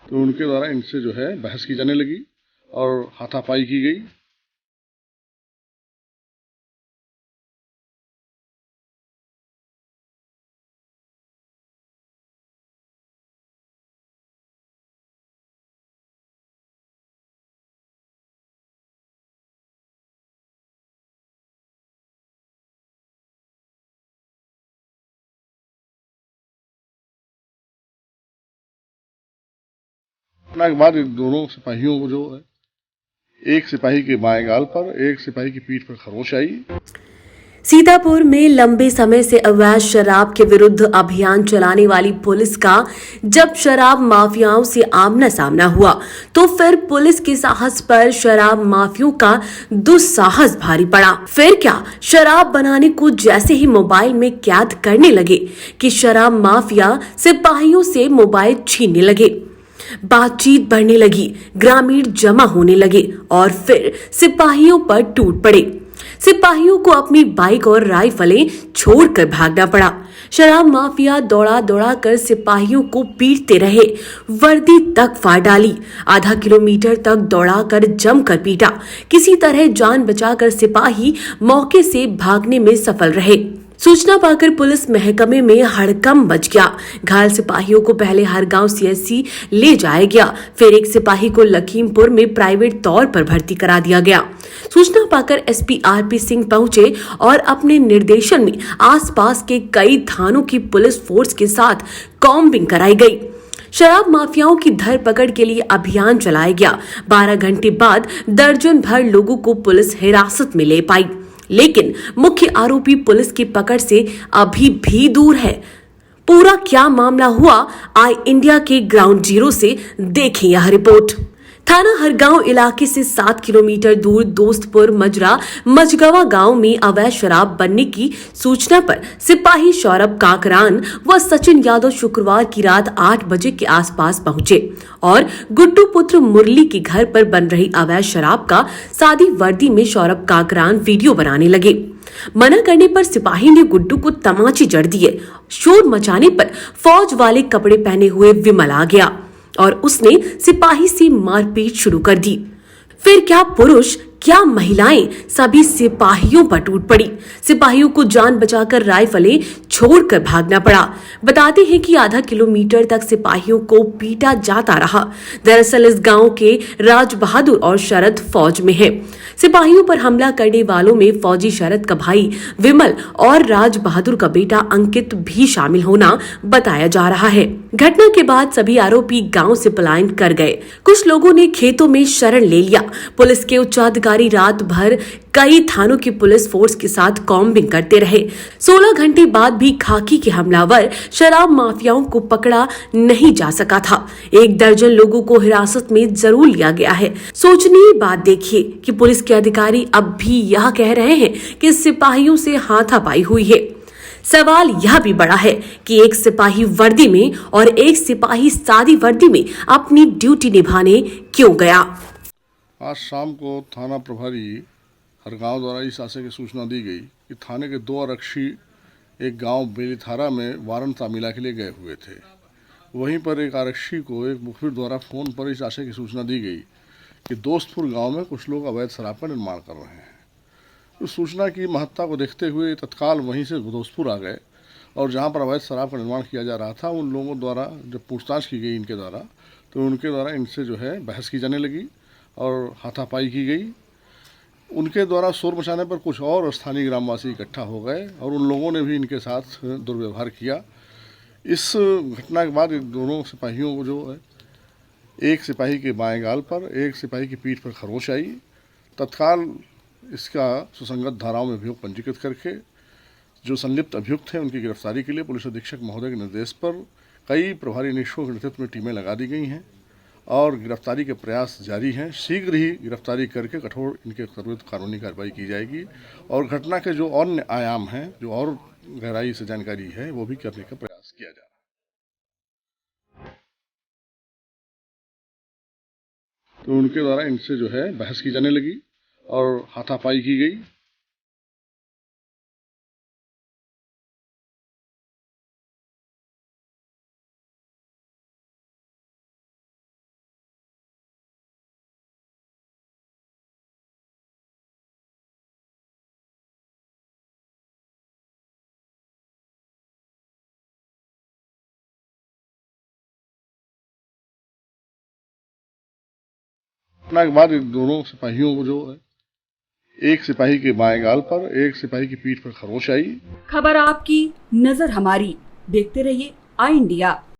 तो उनके द्वारा इनसे जो है बहस की जाने लगी और हाथापाई की गई। घटना के बाद इन दोनों सिपाहियों को जो है, एक सिपाही के बाएं गाल पर, एक सिपाही की पीठ पर खरोंच आई। सीतापुर में लंबे समय से अवैध शराब के विरुद्ध अभियान चलाने वाली पुलिस का जब शराब माफियाओं से आमना सामना हुआ तो फिर पुलिस के साहस पर शराब माफियों का दुस्साहस भारी पड़ा। फिर क्या, शराब बनाने को जैसे ही मोबाइल में कैद करने लगे कि शराब माफिया सिपाहियों से मोबाइल छीनने लगे। बातचीत बढ़ने लगी, ग्रामीण जमा होने लगे और फिर सिपाहियों पर टूट पड़े। सिपाहियों को अपनी बाइक और राइफलें छोड़कर भागना पड़ा। शराब माफिया दौड़ा दौड़ा कर सिपाहियों को पीटते रहे, वर्दी तक फाड़ डाली, आधा किलोमीटर तक दौड़ाकर जमकर पीटा। किसी तरह जान बचाकर सिपाही मौके से भागने में सफल रहे। सूचना पाकर पुलिस महकमे में हड़कंप मच गया। घायल सिपाहियों को पहले हरगांव सीएचसी ले जाया गया, फिर एक सिपाही को लखीमपुर में प्राइवेट तौर पर भर्ती करा दिया गया। सूचना पाकर एसपी आरपी सिंह पहुंचे और अपने निर्देशन में आसपास के कई थानों की पुलिस फोर्स के साथ कॉम्बिंग कराई गई। शराब माफियाओं की धरपकड़ के लिए अभियान चलाया गया। 12 घंटे बाद दर्जन भर लोगों को पुलिस हिरासत में ले पाई, लेकिन मुख्य आरोपी पुलिस की पकड़ से अभी भी दूर है। पूरा क्या मामला हुआ, आई इंडिया के ग्राउंड जीरो से देखें यह रिपोर्ट। थाना हरगांव इलाके से 7 किलोमीटर दूर दोस्तपुर मजरा मजगवा गांव में अवैध शराब बनने की सूचना पर सिपाही सौरभ काकरान व सचिन यादव शुक्रवार की रात 8 बजे के आसपास पहुंचे और गुड्डू पुत्र मुरली के घर पर बन रही अवैध शराब का सादी वर्दी में सौरभ काकरान वीडियो बनाने लगे। मना करने पर सिपाही ने गुड्डू को तमाचे जड़ दिए। शोर मचाने पर फौज वाले कपड़े पहने हुए विमल आ गया और उसने सिपाही से मारपीट शुरू कर दी। फिर क्या पुरुष, क्या महिलाएं, सभी सिपाहियों पर टूट पड़ी। सिपाहियों को जान बचाकर राइफलें छोड़कर भागना पड़ा। बताते हैं कि आधा किलोमीटर तक सिपाहियों को पीटा जाता रहा। दरअसल इस गांव के राज बहादुर और शरद फौज में हैं। सिपाहियों पर हमला करने वालों में फौजी शरद का भाई विमल और राज बहादुर का बेटा अंकित भी शामिल होना बताया जा रहा है। घटना के बाद सभी आरोपी गांव से पलायन कर गए। कुछ लोगों ने खेतों में शरण ले लिया। पुलिस के उच्चाधिकारी रात भर कई थानों की पुलिस फोर्स के साथ कॉम्बिंग करते रहे। 16 घंटे बाद भी खाकी के हमलावर शराब माफियाओं को पकड़ा नहीं जा सका था। 1 दर्जन लोगों को हिरासत में जरूर लिया गया है। सोचनीय बात देखिए कि पुलिस के अधिकारी अब भी यह कह रहे हैं कि सिपाहियों से हाथापाई हुई है। सवाल यह भी बड़ा है कि एक सिपाही वर्दी में और एक सिपाही सादी वर्दी में अपनी ड्यूटी निभाने क्यों गया। आज शाम को थाना प्रभारी हरगांव द्वारा इस आशय की सूचना दी गई कि थाने के 2 आरक्षी एक गांव बेलीथारा में वारंट तामीला के लिए गए हुए थे। वहीं पर एक आरक्षी को एक मुखबिर द्वारा फ़ोन पर इस आशय की सूचना दी गई कि दोस्तपुर गांव में कुछ लोग अवैध शराब का निर्माण कर रहे हैं। उस सूचना की महत्ता को देखते हुए तत्काल वहीं से दोस्तपुर आ गए और जहां पर अवैध शराब का निर्माण किया जा रहा था उन लोगों द्वारा जब पूछताछ की गई इनके द्वारा, तो उनके द्वारा इनसे जो है बहस की जाने लगी और हाथापाई की गई। उनके द्वारा शोर मचाने पर कुछ और स्थानीय ग्रामवासी इकट्ठा हो गए और उन लोगों ने भी इनके साथ दुर्व्यवहार किया। इस घटना के बाद इन दोनों सिपाहियों को जो है, एक सिपाही के बाएं गाल पर, एक सिपाही की पीठ पर खरोंच आई। तत्काल इसका सुसंगत धाराओं में अभियोग पंजीकृत करके जो संलिप्त अभियुक्त हैं उनकी गिरफ्तारी के लिए पुलिस अधीक्षक महोदय के निर्देश पर कई प्रभारी निरीक्षकों के नेतृत्व में टीमें लगा दी गई हैं और गिरफ्तारी के प्रयास जारी हैं। शीघ्र ही गिरफ्तारी करके कठोर इनके विरुद्ध कानूनी कार्रवाई की जाएगी और घटना के जो अन्य आयाम हैं, जो और गहराई से जानकारी है, वो भी करने का प्रयास किया जा रहा है। तो उनके द्वारा इनसे जो है बहस की जाने लगी और हाथापाई की गई। घटना के बाद इन दोनों सिपाहियों को जो है एक सिपाही के बाएं गाल पर, एक सिपाही की पीठ पर खरोंच आई। खबर आपकी, नजर हमारी। देखते रहिए आई इंडिया।